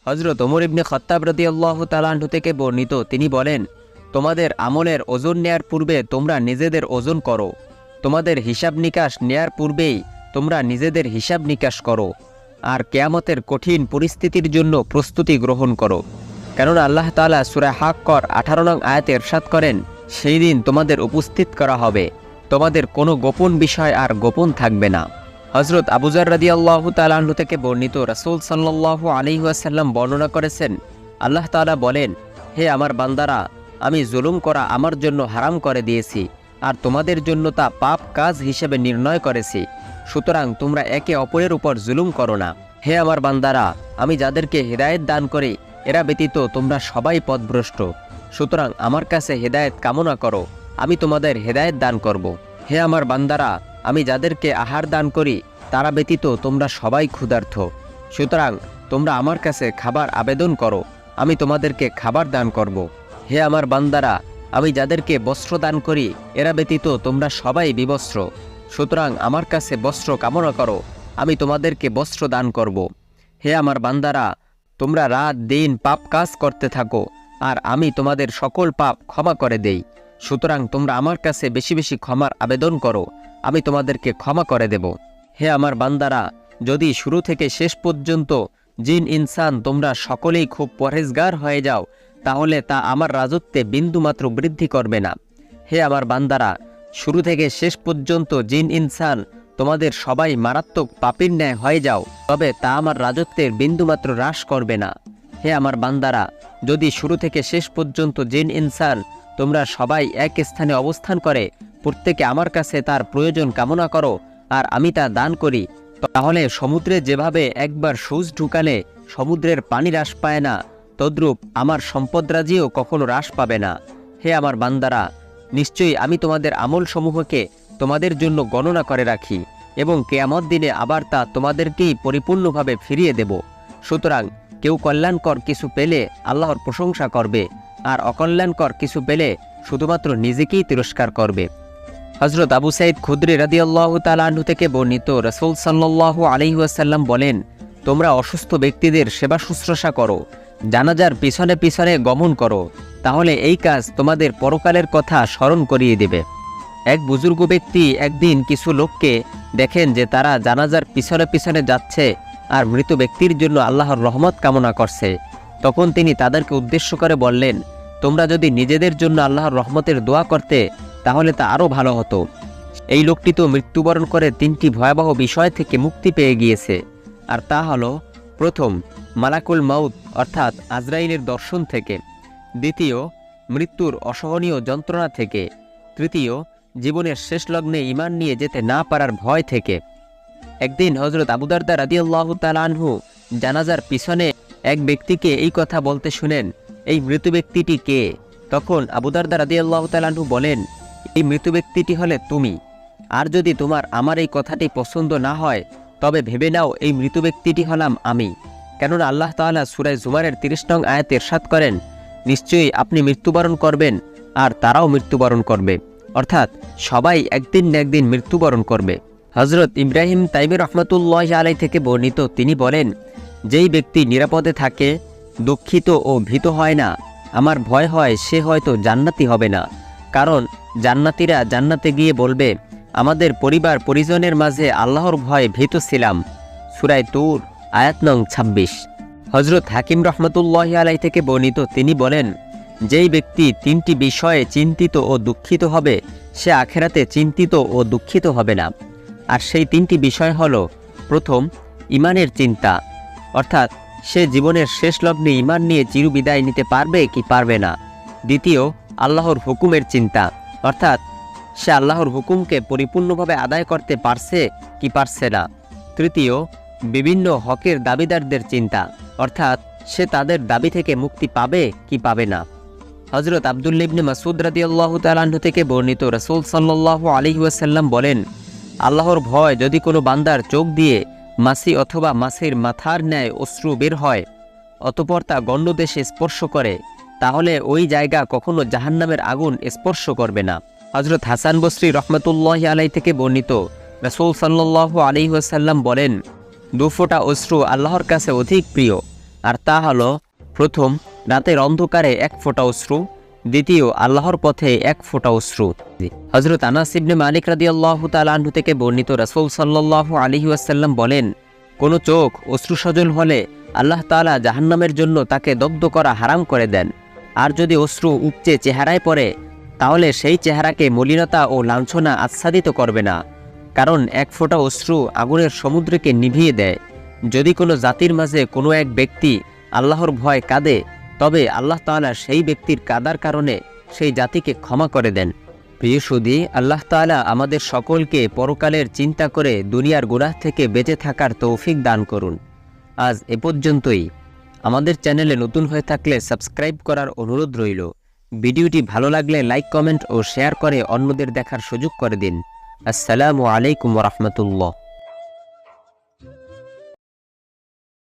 হযরত ওমর ইবনে খাত্তাব রাদিয়াল্লাহু তাআলা আনহু থেকে বর্ণিত, তিনি বলেন, তোমাদের আমলের ওজন নেয়ার পূর্বে তোমরা নিজেদের ওজন করো, তোমাদের হিসাব নিকাশ নেয়ার পূর্বেই তোমরা নিজেদের হিসাব নিকাশ করো, আর কিয়ামতের কঠিন পরিস্থিতির জন্য প্রস্তুতি গ্রহণ করো। কেননা আল্লাহ তাআলা সূরা হাক্কর 18 নং আয়াতে ইরশাদ করেন, সেই দিন তোমাদের উপস্থিত করা হবে, তোমাদের কোনো গোপন বিষয় আর গোপন থাকবে না। হযরত আবু যর রাদিয়াল্লাহু তাআলা আনহু থেকে বর্ণিত, রাসূল সাল্লাল্লাহু আলাইহি ওয়াসাল্লাম বর্ণনা করেছেন, আল্লাহ তাআলা বলেন, হে আমার বান্দারা, আমি জুলুম করা আমার জন্য হারাম করে দিয়েছি, আর তোমাদের জন্য তা পাপ কাজ হিসেবে নির্ণয় করেছি, সুতরাং তোমরা একে অপরের উপর জুলুম করো না। হে আমার বান্দারা, আমি যাদেরকে হেদায়েত দান করি এরা ব্যতীত তোমরা সবাই পথভ্রষ্ট, সুতরাং আমার কাছে হেদায়েত কামনা করো, আমি তোমাদের হেদায়েত দান করব। হে আমার বান্দারা, আমি যাদেরকে আহার দান করি তারা ব্যতীত তোমরা সবাই ক্ষুধার্ত, সুতরাং তোমরা আমার কাছে খাবার আবেদন করো, আমি তোমাদেরকে খাবার দান করব। হে আমার বান্দারা, আমি যাদেরকে বস্ত্র দান করি এরা ব্যতীত তোমরা সবাই বিবস্ত্র, সুতরাং আমার কাছে বস্ত্র কামনা করো, আমি তোমাদেরকে বস্ত্র দান করব। হে আমার বান্দারা, তোমরা রাত দিন পাপ কাজ করতে থাকো, আর আমি তোমাদের সকল পাপ ক্ষমা করে দেই, সুতরাং তোমরা আমার কাছে বেশি বেশি ক্ষমার আবেদন করো, আমি তোমাদেরকে ক্ষমা করে দেব। হে আমার বান্দারা, যদি শুরু থেকে শেষ পর্যন্ত জিন ইনসান তোমরা সকলেই খুব পরহেজগার হয়ে যাও, তাহলে তা আমার রাজত্বে বিন্দুমাত্র বৃদ্ধি করবে না। হে আমার বান্দারা, শুরু থেকে শেষ পর্যন্ত জিন ইনসান তোমাদের সবাই মারাত্মক পাপীর ন্যায় হয়ে যাও, তবে তা আমার রাজত্বের বিন্দুমাত্র হ্রাস করবে না। হে আমার বান্দারা, যদি শুরু থেকে শেষ পর্যন্ত জিন ইনসান তোমরা সবাই এক স্থানে অবস্থান করে প্রত্যেকে আমার কাছে তার প্রয়োজন কামনা করো, আর আমি তা দান করি, তাহলে সমুদ্রে যেভাবে একবার সূচ ঢুকালে সমুদ্রের পানি হ্রাস পায় না, তদ্রূপ আমার সম্পদরাজিও কখনো হ্রাস পাবে না। হে আমার বান্দারা, নিশ্চয়ই আমি তোমাদের আমলসমূহকে তোমাদের জন্য গণনা করে রাখি, এবং কিয়ামত দিনে আবার তা তোমাদেরকেই পরিপূর্ণভাবে ফিরিয়ে দেব। সুতরাং কেউ কল্যাণকর কিছু পেলে আল্লাহর প্রশংসা করবে, আর অকল্যাণকর কিছু পেলে শুধুমাত্র নিজেকেই তিরস্কার করবে। হযরত আবু সাঈদ খুদরি রাদিয়াল্লাহু তাআলা আনহু থেকে বর্ণিত, রাসূল সাল্লাল্লাহু আলাইহি ওয়াসাল্লাম বলেন, তোমরা অসুস্থ ব্যক্তিদের সেবা শুশ্রূষা করো, জানাজার পিছনে পিছনে গমন করো, তাহলে এই কাজ তোমাদের পরকালের কথা স্মরণ করিয়ে দেবে। এক বুজুর্গ ব্যক্তি একদিন কিছু লোককে দেখেন যে তারা জানাজার পিছনে পিছনে যাচ্ছে আর মৃত ব্যক্তির জন্য আল্লাহর রহমত কামনা করছে। তখন তিনি তাদেরকে উদ্দেশ্য করে বললেন, তোমরা যদি নিজেদের জন্য আল্লাহর রহমতের দোয়া করতে তাহলে তা আরও ভালো হতো। এই লোকটি তো মৃত্যুবরণ করে 3টি ভয়াবহ বিষয় থেকে মুক্তি পেয়ে গিয়েছে, আর তা হলো, প্রথম, মালাকুল মাউত অর্থাৎ আজরাইলের দর্শন থেকে; দ্বিতীয়, মৃত্যুর অসহনীয় যন্ত্রণা থেকে; তৃতীয়, জীবনের শেষ লগ্নে ঈমান নিয়ে যেতে না পারার ভয় থেকে। একদিন হযরত আবু দারদা রাদিয়াল্লাহু তাআলা আনহু জানাজার পিছনে এক ব্যক্তিকে এই কথা বলতে শুনেন, এই মৃত ব্যক্তিটি কে? তখন আবু দারদা রাদিয়াল্লাহু তাআলা আনহু বলেন, এই মৃত ব্যক্তিটি হলে তুমি, আর যদি তোমার আমার এই কথাটি পছন্দ না হয় তবে ভেবে নাও এই মৃত ব্যক্তিটি হলাম আমি। কেননা আল্লাহ তাআলা সূরা জুমারের 30 নং আয়াতে ইরশাদ করেন, নিশ্চয়ই আপনি মৃত্যুবরণ করবেন আর তারাও মৃত্যুবরণ করবে, অর্থাৎ সবাই একদিন না একদিন মৃত্যুবরণ করবে। হযরত ইব্রাহিম তাইমি রহমাতুল্লাহি আলাইহি থেকে বর্ণিত, তিনি বলেন, যেই ব্যক্তি নিরাপদে থাকে, দুঃখিত ও ভীত হয় না, আমার ভয় হয় সে হয়তো জান্নাতি হবে না, কারণ জান্নাতীরা জান্নাতে গিয়ে বলবে, আমাদের পরিবার পরিজনের মাঝে আল্লাহর ভয়ে ভীত ছিলাম। সূরা তুর আয়াত নং 26। হযরত হাকিম রহমাতুল্লাহি আলাইহি থেকে বর্ণিত, তিনি বলেন, যেই ব্যক্তি 3টি বিষয়ে চিন্তিত ও দুঃখিত হবে সে আখেরাতে চিন্তিত ও দুঃখিত হবে না। আর সেই 3টি বিষয় হলো, প্রথম, ঈমানের চিন্তা, অর্থাৎ সে জীবনের শেষ লগ্নে ঈমান নিয়ে চিরবিদায় নিতে পারবে কি পারবে না; দ্বিতীয়, আল্লাহর হুকুমের চিন্তা, অর্থাৎ সে আল্লাহর হুকুমকে পরিপূর্ণভাবে আদায় করতে পারছে কি পারছে না; তৃতীয়, বিভিন্ন হকের দাবিদারদের চিন্তা, অর্থাৎ সে তাদের দাবি থেকে মুক্তি পাবে কি পাবে না। হযরত আব্দুল্লাহ ইবনে মাসউদ রাদিয়াল্লাহু তাআলা আনহু থেকে বর্ণিত, রাসূল সাল্লাল্লাহু আলাইহি ওয়াসাল্লাম বলেন, আল্লাহর ভয় যদি কোনো বান্দার চোখ দিয়ে মাছি অথবা মাছির মাথার ন্যায় অশ্রু বের হয়, অতঃপর তা গণ্ডদেশে স্পর্শ করে, তাহলে ওই জায়গা কখনো জাহান্নামের আগুন স্পর্শ করবে না। হযরত হাসান বসরি রহমাতুল্লাহি আলাইহি থেকে বর্ণিত, রাসূল সাল্লাল্লাহু আলাইহি ওয়াসাল্লাম বলেন, 2 ফোঁটা অশ্রু আল্লাহর কাছে অধিক প্রিয়, আর তা হলো, প্রথম, রাতের অন্ধকারে এক ফোঁটা অশ্রু, দ্বিতীয়, আল্লাহর পথে এক ফোঁটা অশ্রু। হযরত আনাস ইবনে মালিক রাদিয়াল্লাহু তাআলা আনহু থেকে বর্ণিত, রাসূল সাল্লাল্লাহু আলাইহি ওয়াসাল্লাম বলেন, কোনো চোখ অশ্রুসজল হলে আল্লাহ তাআলা জাহান্নামের জন্য তাকে দগ্ধ করা হারাম করে দেন। আর যদি অশ্রু উপচে চেহারায় পড়ে, তাহলে সেই চেহারাকে মলিনতা ও লাঞ্ছনা আচ্ছাদিত করবে না, কারণ এক ফোঁটা অশ্রু আগুনের সমুদ্রকে নিভিয়ে দেয়। যদি কোনো জাতির মাঝে কোনো এক ব্যক্তি আল্লাহর ভয় কাঁদে, তবে আল্লাহ তাআলা সেই ব্যক্তির কাদার কারণে সেই জাতিকে ক্ষমা করে দেন। প্রিয় সুধী, আল্লাহ তাআলা আমাদের সকলকে পরকালের চিন্তা করে দুনিয়ার গুনাহ থেকে বেঁচে থাকার তৌফিক দান করুন। আজ এ পর্যন্তই। আমাদের চ্যানেলে নতুন হয়ে থাকলে সাবস্ক্রাইব করার অনুরোধ রইল। ভিডিওটি ভালো লাগলে লাইক, কমেন্ট ও শেয়ার করে অন্যদের দেখার সুযোগ করে দিন। আসসালামু আলাইকুম ওয়া রাহমাতুল্লাহ।